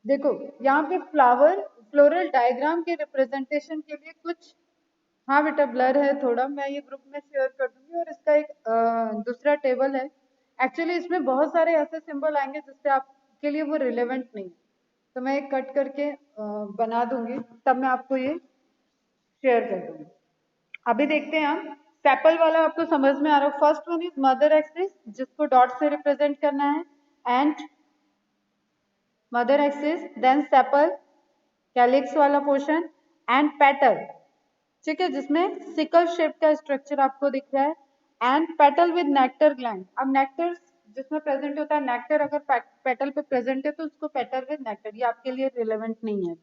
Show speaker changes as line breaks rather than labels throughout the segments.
देखो यहाँ पे फ्लोरल डायग्राम के रिप्रेजेंटेशन के लिए कुछ, हाँ बेटा ब्लर है थोड़ा, मैं ये ग्रुप में शेयर कर दूंगी। और इसका एक दूसरा टेबल है। एक्चुअली इसमें बहुत सारे ऐसे सिंबल आएंगे जिससे आपके लिए वो रिलेवेंट नहीं है, तो मैं एक कट करके बना दूंगी, तब मैं आपको ये शेयर कर दूंगी। अभी देखते हैं हम सेपल वाला, आपको समझ में आ रहा है। First one is mother axis, जिसको डॉट से रिप्रेजेंट करना है, and mother axis, then sepal calyx वाला पोर्शन, एंड पेटल, ठीक है, जिसमें सिकल शेप का स्ट्रक्चर आपको दिख रहा है, and petal with nectar gland. अब नेक्टर जिसमें प्रेजेंट होता है, नेक्टर अगर पेटल पे प्रेजेंट है तो उसको पेटल विद नेक्टर, ये आपके लिए रिलेवेंट नहीं है।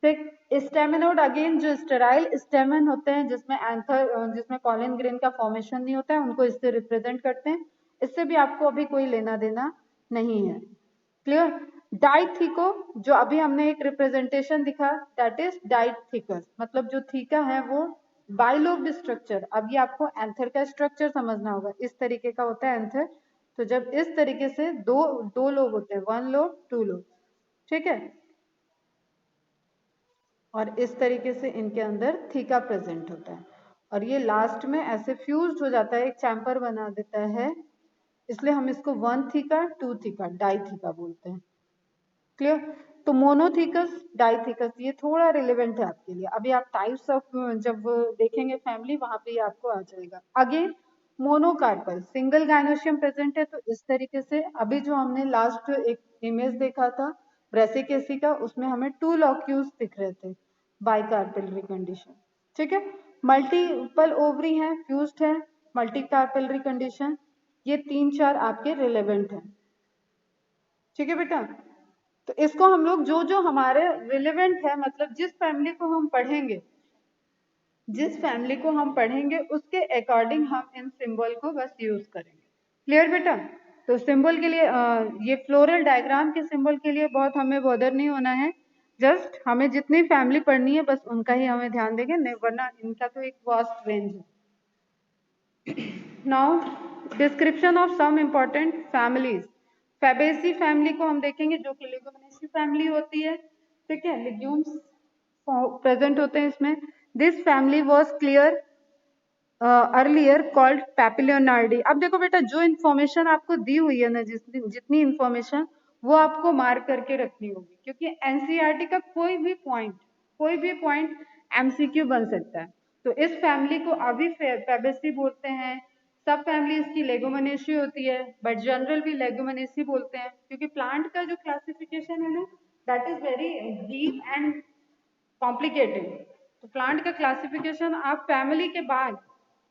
फिर स्टेमेनोड, अगेन जो स्टेराइल स्टेमन होते हैं जिसमें एंथर, जिसमें पॉलन ग्रेन का फॉर्मेशन नहीं होता है, उनको इससे रिप्रेजेंट करते हैं। इससे भी आपको अभी कोई लेना देना नहीं है। क्लियर। डाइथिको, जो अभी हमने एक रिप्रेजेंटेशन दिखा, दैट इज डाइथिकस, मतलब जो थीका है वो बाइलोब्ड स्ट्रक्चर। अब ये आपको एंथर का स्ट्रक्चर समझना होगा, इस तरीके का होता है एंथर। तो जब इस तरीके से दो दो लोब होते हैं, वन लोब टू लोब, ठीक है, और इस तरीके से इनके अंदर थीका प्रेजेंट होता है, और ये लास्ट में ऐसे फ्यूज्ड हो जाता है, एक चैम्पर बना देता है, इसलिए हम इसको one theca two theca di theca बोलते हैं। क्लियर। तो मोनोथीकस डाइथीकस ये थोड़ा रिलेवेंट है आपके लिए, अभी आप टाइप्स ऑफ जब देखेंगे फैमिली, वहां पे आपको आ जाएगा। अगेन मोनोकार्पल, सिंगल गायनोशियम प्रेजेंट है, तो इस तरीके से अभी जो हमने लास्ट एक इमेज देखा था ब्रेसिकेसी का, उसमें हमें टू लॉक्यूल्स दिख रहे थे, बाइकार्पेलरी कंडीशन, ठीक है। मल्टीपल ओवरी है, फ्यूज्ड है, मल्टीकार्पेलरी कंडीशन, ये तीन चार आपके रिलेवेंट है, ठीक है बेटा। तो इसको हम लोग जो जो हमारे रिलेवेंट है, मतलब जिस फैमिली को हम पढ़ेंगे उसके अकॉर्डिंग हम इन सिंबल को बस यूज करेंगे। क्लियर बेटा। तो सिंबल के लिए ये फ्लोरल डायग्राम के सिंबल के लिए बहुत हमें बॉदर नहीं होना है, जस्ट हमें जितनी फैमिली पढ़नी है बस उनका ही हमें ध्यान देंगे, नहीं वरना इनका तो एक वास्ट रेंज है। Now description of some important families. Fabaceae family को हम देखेंगे, जो कि लेगुमिनेसी फैमिली होती है, ठीक है, लिग्यूम्स प्रेजेंट होते हैं इसमें। This family was clear earlier called Papilionoideae. अब देखो बेटा, जो इन्फॉर्मेशन आपको दी हुई है ना, जितनी इन्फॉर्मेशन, वो आपको मार्क करके रखनी होगी, क्योंकि एनसीईआरटी का कोई भी पॉइंट एमसीक्यू बन सकता है। तो इस फैमिली को अभी फैबेसी बोलते हैं, सब फैमिली इसकी लेगुमिनेसी होती है, बट जनरल भी लेगुमिनेसी बोलते हैं, क्योंकि प्लांट का जो क्लासिफिकेशन है ना, that is very deep and complicated. तो प्लांट का क्लासिफिकेशन आप फैमिली के बाद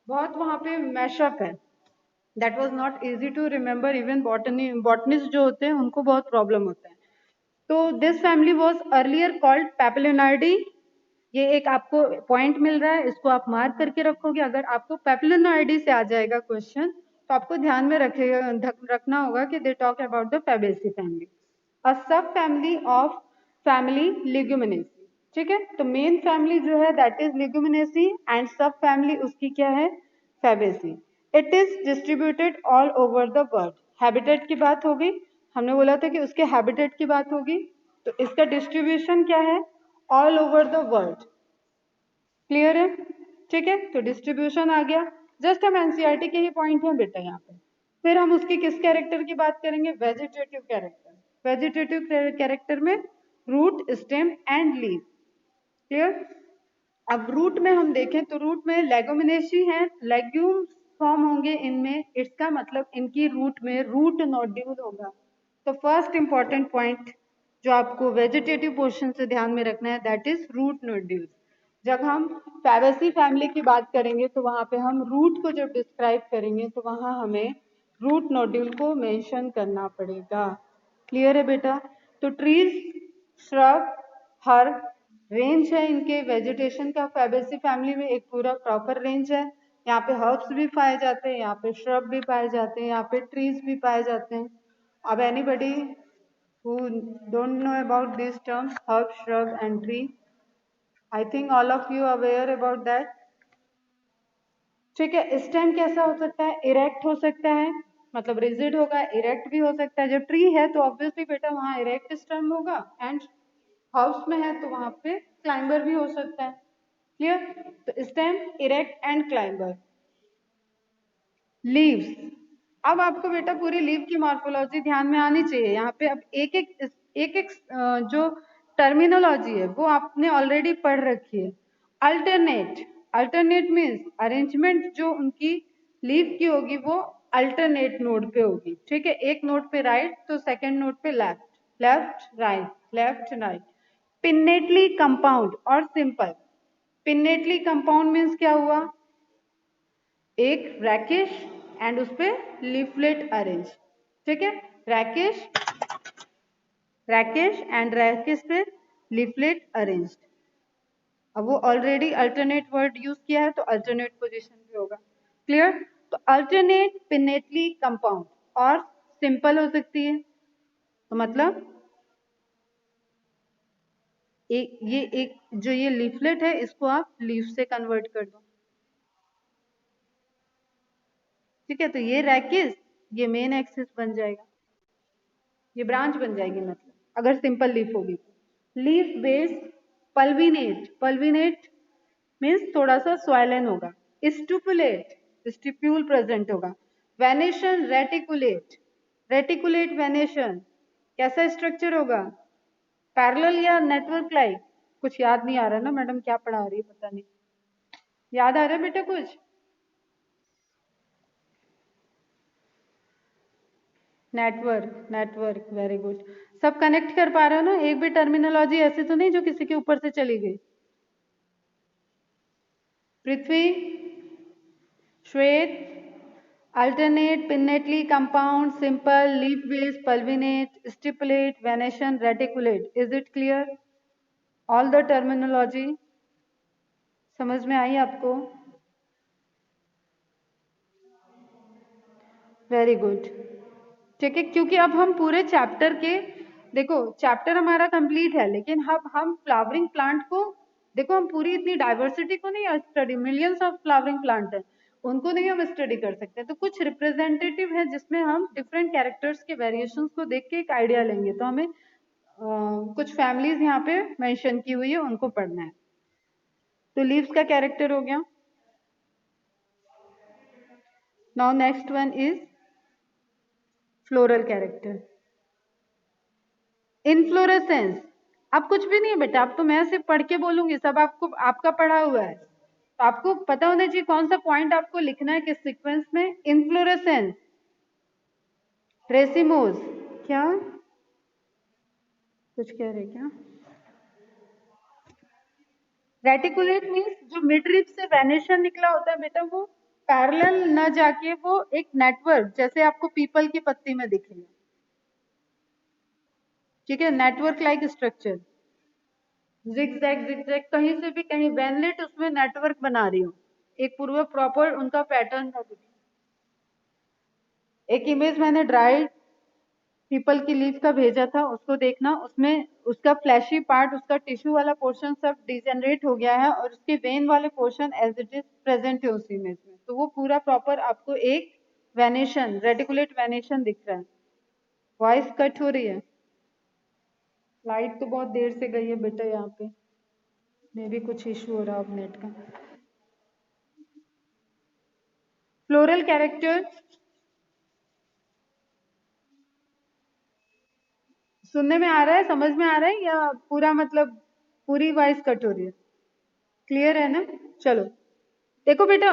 बहुत वहां पे मैशअप है, that was not easy to remember, even botanist जो होते हैं उनको बहुत प्रॉब्लम होता है। तो this family was earlier called Papilionoideae. ये एक आपको पॉइंट मिल रहा है, इसको आप मार्क करके रखोगे। अगर आपको पैपिलियोनार्डी से आ जाएगा क्वेश्चन, तो आपको ध्यान में रखना होगा कि they talk about the Fabaceae family, a sub family of family लिग्यूमिनेसी, ठीक है। तो मेन फैमिली जो है दैट इज लिग्यूमिनेसी, एंड सब फैमिली उसकी क्या है, Fabaceae. It is distributed all over the world. Habitat की बात होगी, हमने बोला था कि उसके हैबिटेट की बात होगी, तो इसका डिस्ट्रीब्यूशन क्या है, all over the world. Clear है, ठीक है। तो डिस्ट्रीब्यूशन आ गया, जस्ट हम एनसीईआरटी के ही पॉइंट हैं बेटा यहाँ पे। फिर हम उसकी किस कैरेक्टर की बात करेंगे, वेजिटेटिव कैरेक्टर। वेजिटेटिव कैरेक्टर में root, stem and leave. Clear. अब रूट में हम देखें तो रूट में लेगुमिनेसी है, लेग्यूम फॉर्म होंगे इनमें, इसका मतलब इनकी रूट में रूट नोड्यूल होगा। तो फर्स्ट इंपॉर्टेंट पॉइंट जो आपको वेजिटेटिव पोर्शन से ध्यान में रखना है, दैट इज रूट नोड्यूल। जब हम फैबेसी फैमिली की बात करेंगे तो वहां पे हम रूट को जब डिस्क्राइब करेंगे तो वहां हमें रूट नोड्यूल को मेंशन करना पड़ेगा। क्लियर है बेटा। तो ट्रीज, श्रब, हर्ब, रेंज है इनके वेजिटेशन का, फैबेसी फैमिली में एक पूरा प्रॉपर रेंज है। यहाँ पे हर्ब्स भी पाए जाते हैं, यहाँ पे श्रब भी पाए जाते हैं, यहाँ पे ट्रीज भी पाए जाते हैं। अब anybody who don't know about these terms, herb, shrub and tree, I think all of you are aware about that. ठीक है। स्टेम कैसा हो सकता है, इरेक्ट हो सकता है, मतलब रिजिड होगा, इरेक्ट भी हो सकता है। जब ट्री है तो ऑब्वियसली बेटा वहाँ इरेक्ट स्टेम होगा, एंड हाउस में है तो वहां पे क्लाइंबर भी हो सकता है। क्लियर? तो stem, erect and climber. Leaves, अब आपको बेटा पूरी लीव की मॉर्फोलॉजी ध्यान में आनी चाहिए। यहाँ पे अब एक जो टर्मिनोलॉजी है वो आपने ऑलरेडी पढ़ रखी है। अल्टरनेट, अल्टरनेट मीन्स अरेंजमेंट जो उनकी लीव की होगी वो अल्टरनेट नोड पे होगी। ठीक है, एक नोड पे राइट तो सेकंड नोड पे left, left right, left right. Pinnately compound और सिंपल। पिन्नेटली कंपाउंड मीन्स क्या हुआ, एक रैकिश एंड उस पे लीफलेट अरेंज। ठीक है, रैकिश, रैकिश एंड रैकिश पे लीफलेट अरेंज। अब वो ऑलरेडी अल्टरनेट वर्ड यूज किया है तो अल्टरनेट पोजीशन पे होगा। क्लियर? तो अल्टरनेट पिनेटली कंपाउंड और सिंपल हो सकती है। तो मतलब एक जो ये लीफलेट है इसको आप लीफ से कन्वर्ट कर दो। ठीक है, तो ये रैकिस, ये मेन एक्सिस बन जाएगा, ये ब्रांच बन जाएगी। मतलब अगर सिंपल लीफ होगी। लीफ बेस पल्विनेट, पल्विनेट मीन्स थोड़ा सा स्वाइलन होगा। स्टुपुलेट, स्टिप्यूल प्रेजेंट होगा। वेनेशन रेटिकुलेट, रेटिकुलेट वेनेशन कैसा स्ट्रक्चर होगा, पैरेलल या नेटवर्क लाइक। कुछ याद नहीं आ रहा ना मैडम, क्या पढ़ा रही है पता नहीं, याद आ रहा है बेटा कुछ? Network, network, very good. सब कनेक्ट कर पा रहे हो ना? एक भी टर्मिनोलॉजी ऐसी तो नहीं जो किसी के ऊपर से चली गई? पृथ्वी, श्वेत, alternate, pinnately compound, simple, leaf base, pulvinate, stipulate, venation, reticulate. Is it clear? All the terminology समझ में आई आपको? Very good. ठीक है, क्योंकि अब हम पूरे चैप्टर के, देखो चैप्टर हमारा कंप्लीट है लेकिन अब हम फ्लावरिंग प्लांट को, देखो हम पूरी इतनी डाइवर्सिटी को नहीं study, millions of flowering plant है, उनको नहीं हम स्टडी कर सकते। तो कुछ रिप्रेजेंटेटिव है जिसमें हम डिफरेंट कैरेक्टर्स के वेरिएशंस को देख के एक आइडिया लेंगे। तो हमें कुछ फैमिलीज यहाँ पे मेंशन की हुई है, उनको पढ़ना है। तो लीव्स का कैरेक्टर हो गया। Now next one is floral character. Inflorescence, अब कुछ भी नहीं है बेटा, अब तो मैं सिर्फ पढ़ के बोलूंगी, सब आपको आपका पढ़ा हुआ है, तो आपको पता होना चाहिए कौन सा पॉइंट आपको लिखना है किस सीक्वेंस में। इनफ्लोरेसेंस, रेसिमोज, क्या कुछ कह रहे क्या? रेटिकुलेट मीन्स जो मिड रिप से वेनेशन निकला होता है बेटा, वो पैरेलल न जाके वो एक नेटवर्क, जैसे आपको पीपल की पत्ती में दिखेगा। ठीक है, network like structure, zigzag zigzag, कहीं से भी कहीं वेनलेट उसमें नेटवर्क बना रही हूँ, एक पूर्व प्रॉपर उनका पैटर्न है। एक इमेज मैंने ड्राई पीपल की लीफ का भेजा था, उसको देखना, उसमें उसका फ्लैशी पार्ट, उसका टिश्यू वाला पोर्शन सब डिजेनरेट हो गया है और उसके वेन वाले portion as it is present है उस इमेज में। तो वो पूरा प्रॉपर आपको एक वेनेशन, रेटिकुलेट वेनेशन दिख रहा है। वॉइस कट हो रही है, लाइट तो बहुत देर से गई है बेटा यहाँ पे, मे भी कुछ इशू हो रहा है नेट का। फ्लोरल कैरेक्टर सुनने में आ रहा है, समझ में आ रहा है, या पूरा मतलब पूरी वॉइस कट हो रही है? क्लियर है ना? चलो देखो बेटा,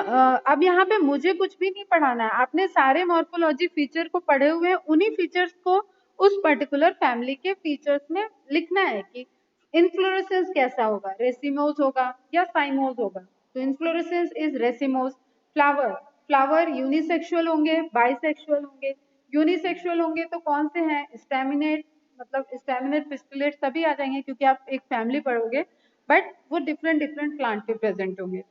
अब यहाँ पे मुझे कुछ भी नहीं पढ़ाना है, आपने सारे मॉर्फोलॉजी फीचर को पढ़े हुए हैं, उन्हीं फीचर्स को उस पर्टिकुलर फैमिली के फीचर्स में लिखना है कि इनफ्लोरेसेंस कैसा होगा, रेसिमोस होगा या साइमोस होगा। तो inflorescence is racemose. Flower, flower unisexual होंगे, बाइसेक्सुअल होंगे। यूनिसेक्सुअल होंगे तो कौन से हैं, स्टेमिनेट, मतलब स्टेमिनेट, पिस्टिलेट सभी आ जाएंगे क्योंकि आप एक फैमिली पढ़ोगे, बट वो डिफरेंट डिफरेंट प्लांट पे प्रेजेंट होंगे।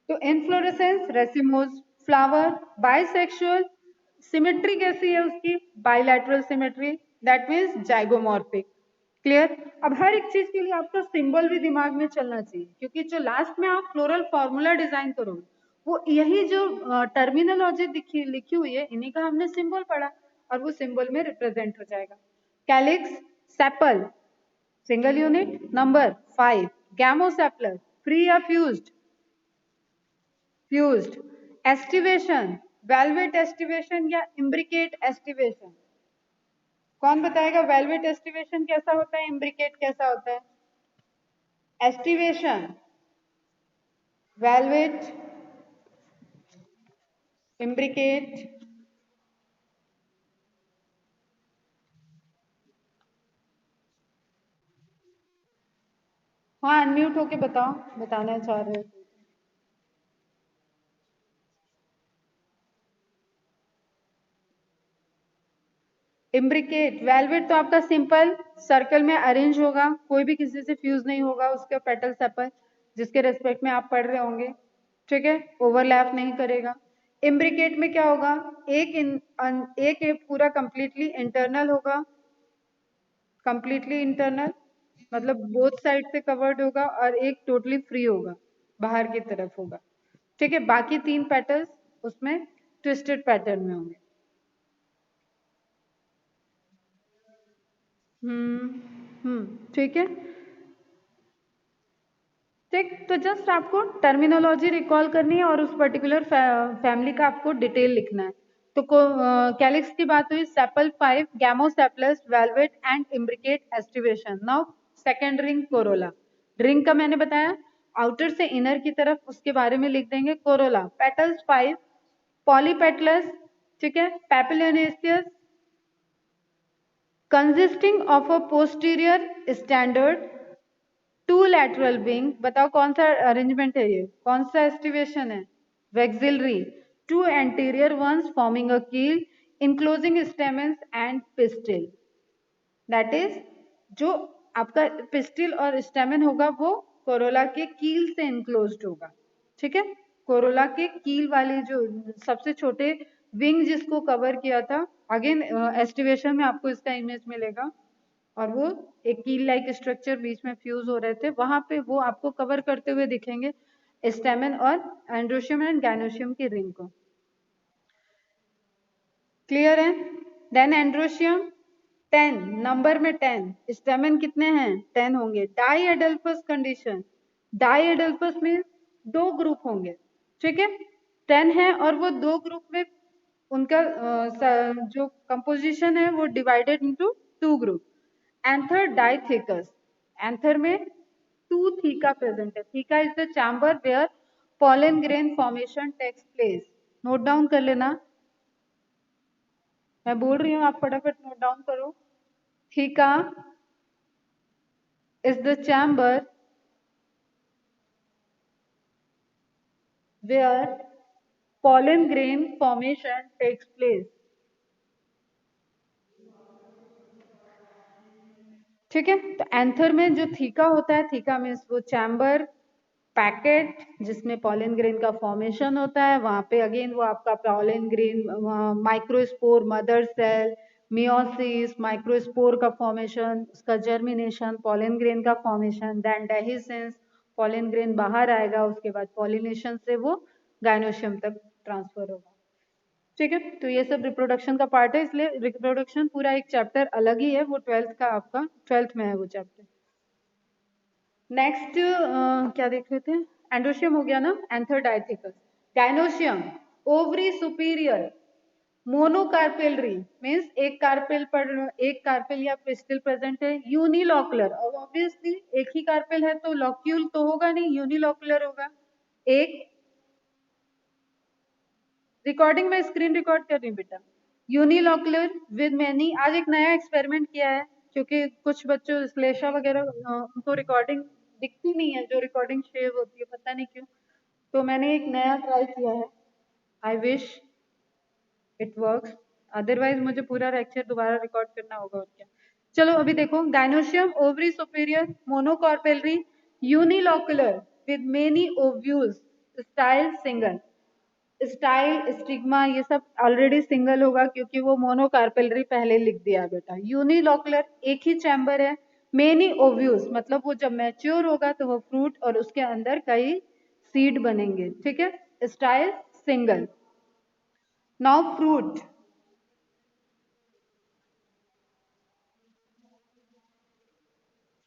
तो inflorescence, racemose. Flower bisexual, symmetry कैसी है उसकी, bilateral symmetry, that means zygomorphic. Clear? अब हर एक चीज के लिए आपका सिंबल भी दिमाग में चलना चाहिए, क्योंकि जो लास्ट में आप फ्लोरल फॉर्मूला डिजाइन करोगे वो यही जो टर्मिनोलॉजी लिखी हुई है इन्हीं का हमने सिंबल पढ़ा और वो सिंबल में रिप्रेजेंट हो जाएगा। Calyx, sepal, single unit, number 5, gamosepalous, free या fused, fused, aestivation, valvate aestivation या इम्ब्रिकेट एस्टिवेशन, कौन बताएगा वेलवेट एस्टिवेशन कैसा होता है, इम्ब्रिकेट कैसा होता है? एस्टिवेशन, वेलवेट, इम्ब्रिकेट, हाँ अनम्यूट होके बताओ, बताना चाह रहे हो। इम्ब्रिकेट, वेलवेट तो आपका सिंपल सर्कल में अरेंज होगा, कोई भी किसी से फ्यूज नहीं होगा, उसके पेटल सेपल जिसके रेस्पेक्ट में आप पढ़ रहे होंगे, ठीक है, ओवरलैप नहीं करेगा। इम्ब्रिकेट में क्या होगा, एक पूरा कंप्लीटली इंटरनल होगा, कंप्लीटली इंटरनल मतलब बोथ साइड से कवर्ड होगा, और एक टोटली फ्री होगा, बाहर की तरफ होगा, ठीक है। बाकी 3 पेटल्स उसमें ट्विस्टेड पैटर्न में होंगे। ठीक है, ठीक। तो जस्ट आपको टर्मिनोलॉजी रिकॉल करनी है और उस पर्टिकुलर फैमिली का आपको डिटेल लिखना है। तो कैलिक्स की बात हुई, sepal 5, gamosepalous, velvet and imbricate aestivation. Now second ring Corolla, ring का मैंने बताया आउटर से इनर की तरफ, उसके बारे में लिख देंगे। कोरोला, पेटल्स 5, पॉलीपेटलस, ठीक है, papilionaceous, consisting of a posterior standard, 2 lateral wing, बताओ कौन सा अरेंजमेंट है ये, कौन सा एस्टिवेशन है, vexillary, 2 anterior ones forming a keel enclosing stamens and pistil, that is जो आपका पिस्टिल और स्टेमन होगा वो कोरोला के कील से इनक्लोज्ड होगा, ठीक है। कोरोला के कील वाली जो सबसे छोटे विंग जिसको कवर किया था, अगेन एस्टिवेशन में आपको इसका इमेज मिलेगा, और वो एक कील लाइक स्ट्रक्चर बीच में फ्यूज हो रहे थे, वहां पे वो आपको कवर करते हुए दिखेंगे स्टेमन और एंड्रोशियम एंड गैनोशियम की रिंग को। क्लियर है? देन एंड्रोशियम 10, नंबर में 10, स्टेमन कितने हैं, 10 होंगे। Diadelphous condition, diadelphous में 2 ग्रुप होंगे, ठीक है, 10 है और वो 2 ग्रुप में उनका जो कंपोजिशन है वो divided into 2 group. Anther dithecous, anther में 2 थीका प्रेजेंट है। Theca is the chamber where pollen grain formation takes place। Note down कर लेना, मैं बोल रही हूँ आप फटाफट नोट डाउन करो। Theca is the chamber where pollen grain formation takes place, ठीक है। तो एंथर में जो थीका होता है, थीका मीन्स वो चैम्बर, पैकेट जिसमें पॉलन ग्रेन का फॉर्मेशन होता है, वहां पे अगेन वो आपका pollen grain, microspore, mother cell, meiosis, microspore का फॉर्मेशन, उसका जर्मिनेशन, पॉलन ग्रेन का formation, then dehiscence, pollen grain बाहर आएगा, उसके बाद पॉलिनेशन से वो गायनोशियम तक ट्रांसफर होगा, ठीक है। तो ये सब रिप्रोडक्शन का पार्ट है, इसलिए रिप्रोडक्शन पूरा एक चैप्टर अलग ही है, वो 12th का आपका 12th में है वो चैप्टर। नेक्स्ट क्या देख रहे थे, एंड्रोशियम हो गया ना, anther डाइथिकस। Gynoecium, ovary superior, monocarpellary means एक कार्पेल या पिस्टिल प्रेजेंट है। यूनिलॉकुलर, और ऑब्वियसली एक ही कार्पेल है तो लॉक्यूल तो होगा नहीं, यूनिलॉकुलर होगा। एक रिकॉर्डिंग में स्क्रीन रिकॉर्ड कर रही बेटा। यूनिलॉकुलर विद मैनी, आज एक नया एक्सपेरिमेंट किया है, क्योंकि कुछ बच्चों श्लेषा वगैरह उनको रिकॉर्डिंग दिखती नहीं है, जो रिकॉर्डिंग शेव होती है पता नहीं क्यों, तो मैंने एक नया ट्राई किया है, I wish it works, otherwise मुझे पूरा लेक्चर दोबारा रिकॉर्ड करना होगा और क्या। चलो अभी देखो, gynoecium ovary superior, monocarpellary, unilocular with many ovules, style single, style stigma ये सब ऑलरेडी सिंगल होगा क्योंकि वो मोनोकार्पेलरी पहले लिख दिया बेटा। यूनिलॉकुलर एक ही चैम्बर है, मेनी ओव्यूल्स मतलब वो जब मैच्योर होगा तो वो फ्रूट और उसके अंदर कई सीड बनेंगे, ठीक है। style single. Now fruit.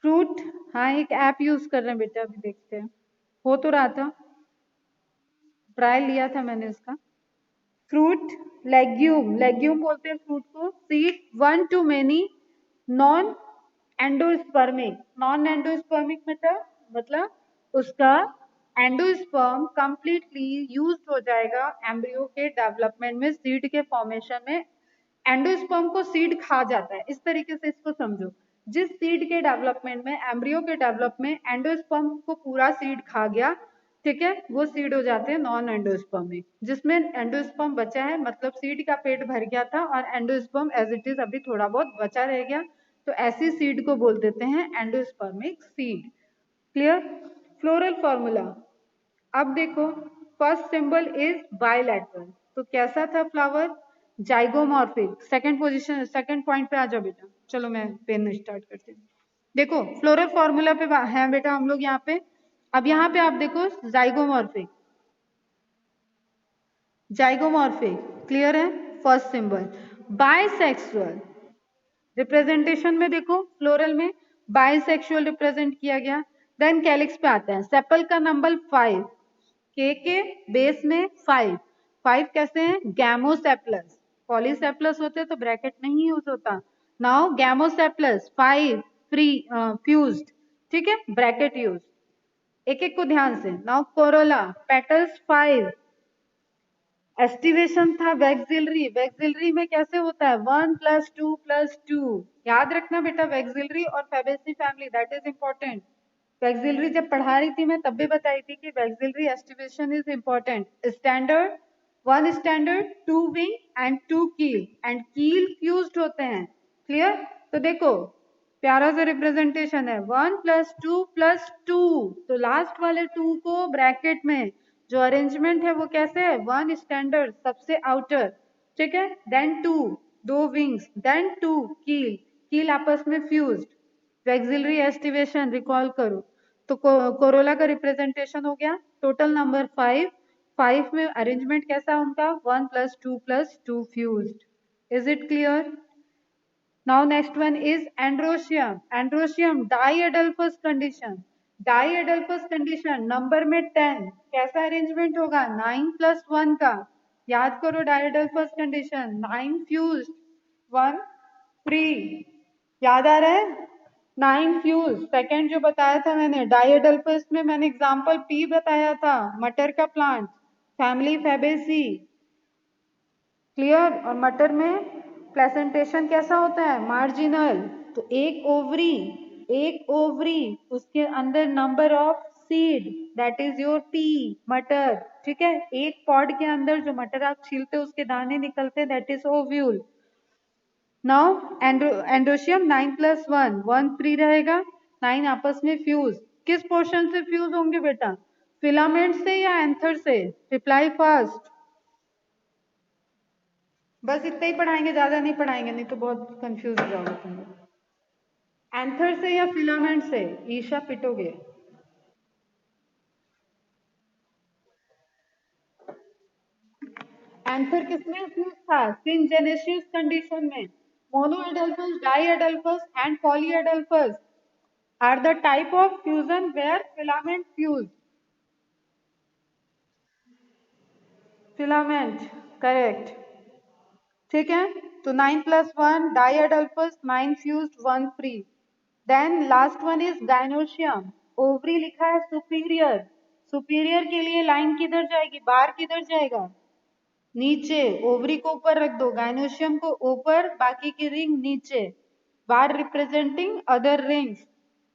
Fruit, हाँ एक ऐप यूज कर रहे हैं बेटा, अभी देखते हैं, हो तो रहा था, ट्रायल लिया था मैंने इसका। फ्रूट, लेग्यूम, लेग्यूम बोलते हैं फ्रूट को। Seed, one two many, non endospermic, non endospermic मतलब उसका एंडोस्पर्म कंप्लीटली यूज हो जाएगा एम्ब्रियो के डेवलपमेंट में, सीड के फॉर्मेशन में। एंडोस्पर्म को सीड खा जाता है, इस तरीके से इसको समझो। जिस सीड के डेवलपमेंट में, एम्ब्रियो के डेवलपमेंट में एंडोस्पर्म को पूरा सीड खा गया, ठीक है, वो सीड हो जाते हैं नॉन एंडोस्पर्मिक। जिसमें एंडोस्पर्म बचा है मतलब सीड का पेट भर गया था और एंडोस्पर्म एज इट इज अभी थोड़ा बहुत बचा रह गया, तो ऐसी सीड को बोल देते हैं endospermic seed. Clear? Floral formula, अब देखो, फर्स्ट सिंबल इज बायलैटरल, तो कैसा था flower? Zygomorphic. Second position, second point पे आ जाओ बेटा, चलो मैं पेन स्टार्ट करती हूँ। देखो फ्लोरल फॉर्मूला पे है बेटा हम लोग यहाँ पे। अब यहाँ पे आप देखो जाइगोमॉर्फिक, जाइगोमॉर्फिक, क्लियर है? First symbol. बाइसेक्सुअल, रिप्रेजेंटेशन में देखो फ्लोरल में बाइसेक्सुअल रिप्रेजेंट किया गया। देन कैलिक्स पे आता है, सेपल का नंबर 5, के बेस में 5, 5 कैसे हैं? गैमोसेप्लस, पॉलीसेप्लस होते तो ब्रैकेट नहीं यूज होता। नाउ गैमोसेप्लस 5 फ्री फ्यूज्ड, ठीक है, ब्रैकेट यूज। एक एक को ध्यान से। नाउ कोरोला, पेटल्स 5, एस्टिवेशन था वैक्सिलरी, वैक्सिलरी में कैसे होता है? 1 + 2 + 2, याद रखना बेटा, वैक्सिलरी और Fabaceae family, that is important. Vexillary जब पढ़ा रही थी मैं तब भी बताई थी कि vexillary aestivation is important. Standard, 1 standard, 2 wing and 2 कील, एंड कील फ्यूज्ड होते हैं। क्लियर? तो देखो प्यारा सा रिप्रेजेंटेशन है, 1 + 2 + 2, तो लास्ट वाले 2 को ब्रैकेट में जो अरेंजमेंट है वो कैसे है? 1 स्टैंडर्ड सबसे आउटर, ठीक है, देन 2, 2 विंग्स, देन 2 कील, कील आपस में फ्यूज्ड, वैक्सिलरी एस्टिवेशन रिकॉल करो। तो कोरोला का रिप्रेजेंटेशन हो गया, टोटल नंबर 5, 5 में अरेंजमेंट कैसा उनका? 1 + 2 + 2 fused. Is it clear? Now next one is androecium. Androecium diadelphous condition. Diadelphous condition number में 10, कैसा अरेंजमेंट होगा? 9 + 1 का, याद करो diadelphous condition, 9 fused 1 free, याद आ रहा है? 9 fused, सेकेंड जो बताया था मैंने diadelphous में, मैंने एग्जाम्पल पी बताया था, मटर का प्लांट, फैमिली फैबेसी। क्लियर? और मटर में प्लेसेंटेशन कैसा होता है? मार्जिनल। तो एक ओवरी उसके अंदर number of seed, that is your P, मटर, ठीक है, एक पॉड के अंदर जो मटर आप छीलते हो उसके दाने निकलते हैं, that is ovule. Now androecium 9 + 1, 1 free रहेगा, 9 आपस में फ्यूज। किस पोर्शन से फ्यूज होंगे बेटा? फिलामेंट से या एंथर से? Reply fast. बस इतना ही पढ़ाएंगे, ज्यादा नहीं पढ़ाएंगे, नहीं तो बहुत कंफ्यूज हो जाओगे तुम लोग। एंथर से या फिलामेंट से? ईशा पिटोगे। एंथर किसमें फ्यूज था? सिंजेनेसिस कंडीशन में। Monadelphous, diadelphous and polyadelphous are the type of fusion where filament fuse. Filament, correct, ठीक है। तो 9 + 1 diadelphous, 9 fused 1 free. Then last one is gynoecium, ovary लिखा है सुपीरियर, सुपीरियर के लिए लाइन किधर जाएगी? बार किधर जाएगा? नीचे, ओवरी को ऊपर रख दो, गाइनोशियम को ऊपर, बाकी की रिंग नीचे, बार रिप्रेजेंटिंग अदर रिंग्स।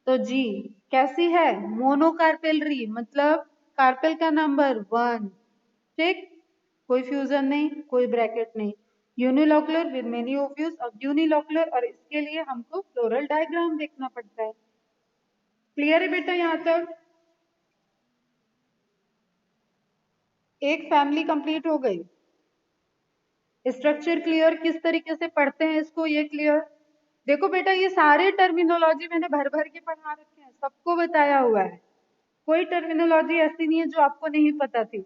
तो जी कैसी है? मोनोकार्पेलरी, मतलब कार्पेल का नंबर 1, ठीक, कोई फ्यूजन नहीं, कोई ब्रैकेट नहीं। Unilocular with many ovules. अब यूनिलोकुलर और इसके लिए हमको फ्लोरल डायग्राम देखना पड़ता है। क्लियर है बेटा यहाँ तक? एक फैमिली कंप्लीट हो गई। स्ट्रक्चर क्लियर, किस तरीके से पढ़ते हैं इसको, ये क्लियर। देखो बेटा ये सारे टर्मिनोलॉजी मैंने भर भर के पढ़ा रखे हैं, सबको बताया हुआ है, कोई टर्मिनोलॉजी ऐसी नहीं है जो आपको नहीं पता थी।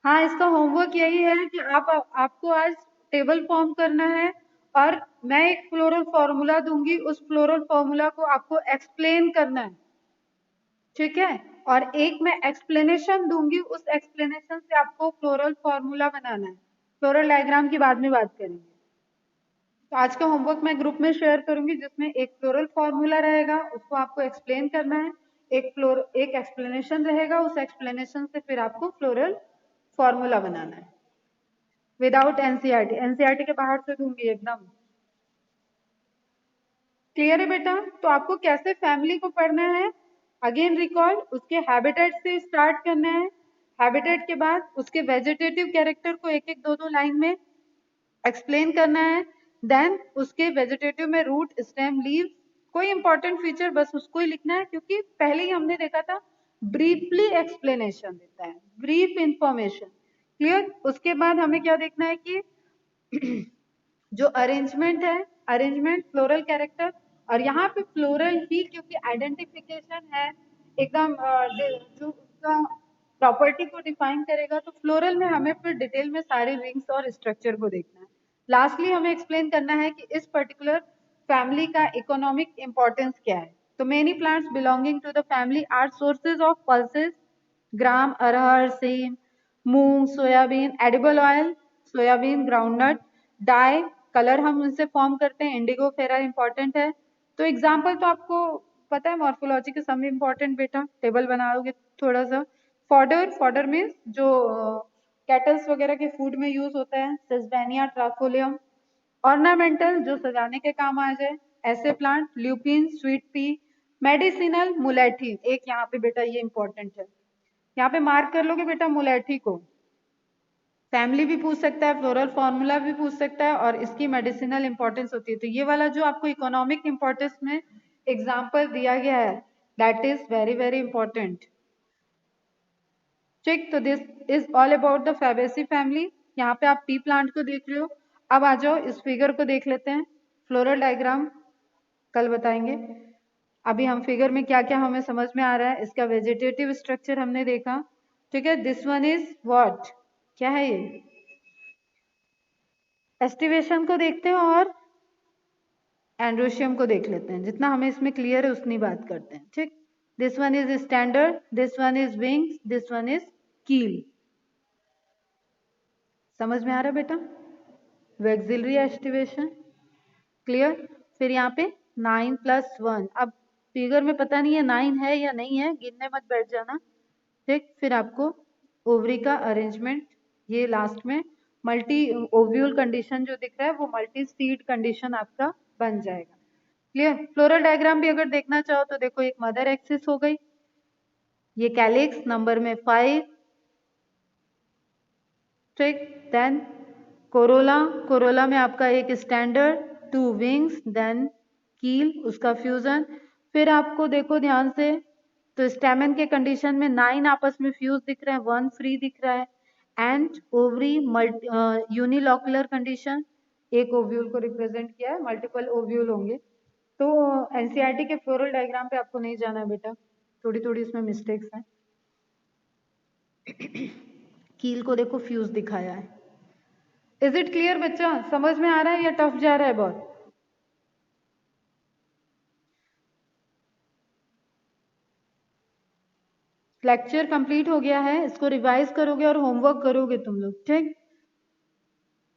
हाँ, इसका होमवर्क यही है कि आपको आज टेबल फॉर्म करना है और मैं एक फ्लोरल फॉर्मूला दूंगी, उस फ्लोरल फॉर्मूला को आपको एक्सप्लेन करना है, ठीक है। और एक मैं एक्सप्लेनेशन दूंगी, उस एक्सप्लेनेशन से आपको फ्लोरल फॉर्मूला बनाना है। फ्लोरल डायग्राम की बाद में बात करेंगे। तो आज का होमवर्क मैं ग्रुप में शेयर करूंगी, जिसमें एक फ्लोरल फॉर्मूला रहेगा, उसको आपको एक्सप्लेन करना है। एक एक्सप्लेनेशन रहेगा, उस एक्सप्लेनेशन से फिर आपको फ्लोरल फॉर्मूला बनाना है विदाउट एनसीईआरटी। एनसीईआरटी के बाहर से दूंगी एकदम। क्लियर है बेटा? तो आपको कैसे फैमिली को पढ़ना है, अगेन रिकॉल, उसके हैबिटेट से स्टार्ट करना है। हैबिटेट के बाद उसके वेजिटेटिव कैरेक्टर को एक एक दो दो लाइन में एक्सप्लेन करना है। देन उसके वेजिटेटिव में रूट, स्टेम, लीव, कोई इंपॉर्टेंट फीचर बस उसको ही लिखना है, क्योंकि पहले ही हमने देखा था ब्रीफली एक्सप्लेनेशन देता है, ब्रीफ इंफॉर्मेशन। क्लियर? उसके बाद हमें क्या देखना है कि जो अरेंजमेंट है, अरेंजमेंट, फ्लोरल कैरेक्टर, और यहाँ पे फ्लोरल ही क्योंकि आइडेंटिफिकेशन है एकदम जो उसका प्रॉपर्टी को डिफाइन करेगा, तो फ्लोरल में हमें फिर डिटेल में सारे रिंग्स और स्ट्रक्चर को देखना है। लास्टली हमें एक्सप्लेन करना है कि इस पर्टिकुलर फैमिली का इकोनॉमिक इंपॉर्टेंस क्या है। तो many plants belonging to the family are sources of pulses, gram, arhar, sem, moong, soybean, edible oil, soybean, groundnut, dye, colour हम उनसे फॉर्म करते हैं, इंडिगो, फेरा इंपॉर्टेंट है। तो एग्जाम्पल तो आपको पता है, मॉर्फोलॉजी के सम इंपॉर्टेंट बेटा, टेबल बनाओगे थोड़ा सा। फॉडर, फॉडर मीन्स जो कैटल्स वगैरह के फूड में यूज होता है, सेस्बेनिया, ट्राफोलियम। ऑर्नामेंटल, जो सजाने के काम आ जाए, ऐसे plant, lupin, sweet pea. Medicinal, मुलेठी, एक यहाँ पे बेटा ये इंपॉर्टेंट है, यहाँ पे मार्क कर लोगे बेटा मुलेठी को। फैमिली भी पूछ सकता है, फ्लोरल फॉर्मूला भी पूछ सकता है, और इसकी मेडिसिनल इंपॉर्टेंस होती है। तो ये वाला जो आपको इकोनॉमिक इंपॉर्टेंस में एग्जाम्पल दिया गया है, that is very very important. ठीक, तो this is all about the Fabaceae family. यहाँ पे आप पी प्लांट को देख रहे हो। अब आ जाओ इस फिगर को देख लेते हैं। फ्लोरल डायग्राम कल बताएंगे, अभी हम फिगर में क्या क्या हमें समझ में आ रहा है। इसका वेजिटेटिव स्ट्रक्चर हमने देखा, ठीक है। दिस वन इज व्हाट, क्या है ये? एस्टिवेशन को देखते हैं और एंड्रोशियम को देख लेते हैं, जितना हमें इसमें क्लियर है उतनी बात करते हैं, ठीक। This one is standard, this one is wings, this one is कील। समझ में आ रहा है बेटा? Vexillary aestivation, clear. फिर यहाँ पे 9+1, अब फिगर में पता नहीं है 9 है या नहीं है, गिनने मत बैठ जाना, ठीक। फिर आपको ओवरी का अरेंजमेंट, ये लास्ट में मल्टी ओव्यूल कंडीशन जो दिख रहा है वो मल्टी सीड कंडीशन आपका बन जाएगा, क्लियर। फ्लोरल डायग्राम भी अगर देखना चाहो तो देखो, एक मदर एक्सिस हो गई, ये कैलिक्स नंबर में 5, ठीक। देन कोरोला, कोरोला में आपका एक स्टैंडर्ड, 2 विंग्स, देन कील, उसका फ्यूजन। फिर आपको देखो ध्यान से, तो स्टेमन के कंडीशन में 9 आपस में फ्यूज दिख रहे हैं, 1 फ्री दिख रहा है। एंड ओवरी यूनिलॉकुलर कंडीशन, एक ओव्यूल को रिप्रेजेंट किया है, मल्टीपल ओव्यूल होंगे। तो एनसीईआरटी के फ्लोरल डायग्राम पे आपको नहीं जाना है बेटा, थोड़ी थोड़ी इसमें मिस्टेक्स हैं। कील को देखो फ्यूज दिखाया है। इज इट क्लियर बच्चा? समझ में आ रहा है या टफ जा रहा है बहुत? लेक्चर कंप्लीट हो गया है, इसको रिवाइज करोगे और होमवर्क करोगे तुम लोग, ठीक।